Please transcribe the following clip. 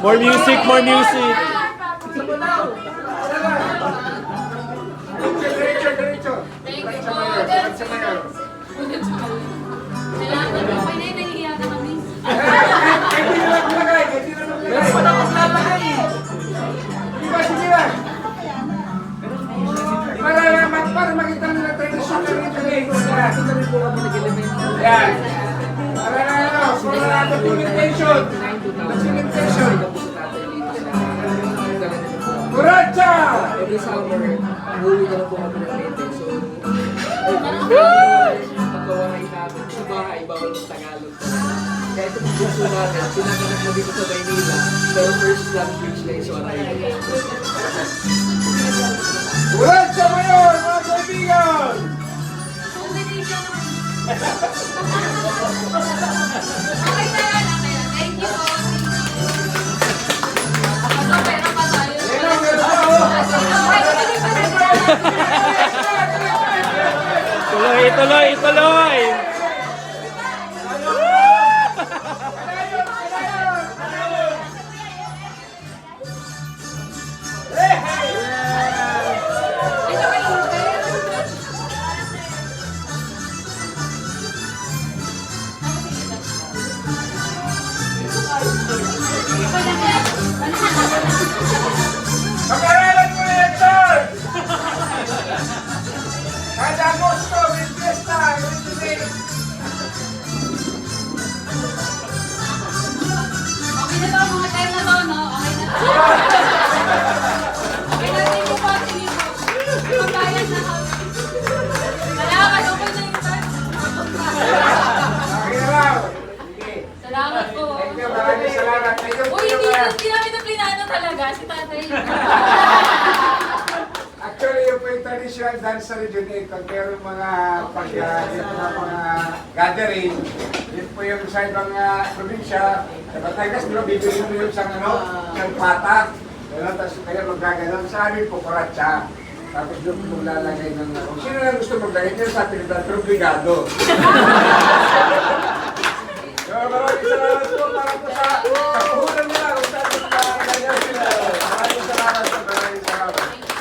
More music, more music. Para makita nila tradisyon na rin kami. Yan. Para na ano, para na documentation. Documentation. Kuracha! Every summer, uwi na lang po kami ng Leyte. So, pagkawahay namin sa bahay, bawal ng Tagalog. Kaya ito po gusto natin, sinaganap na dito sa Maynila. Pero first language na iso aray. Kuracha mo yun, mga kaibigan! Okay na yan, okay na. Thank you po. Ako pera pa tayo. Tuloy, tuloy, tuloy. Pag-aralan mo yan, sir! Kada Agosto, may fiesta, may Okay na to, mga time na to, no? Okay na to. Okay na, sige po, sige po. Pagkayan na kami. Salamat, okay na yung time. Okay na lang. Sige. Salamat po. Thank you, maraming salamat. Thank you, Uy, thank you, hindi namin na plinano talaga, si tatay. Actually, yung po yung traditional dance sa region 8, pag mayroong mga mga gathering, yun po yung sa ibang probinsya, sa Batangas, no, bibili mo yung isang isang pata, tapos kaya magaganon. Sa amin po, kuratsa. Tapos doon po lalagay ng, kung sino lang gusto maglagay niya sa pilitan, pero brigado. So, maraming salamat po para po sa puhunan niya.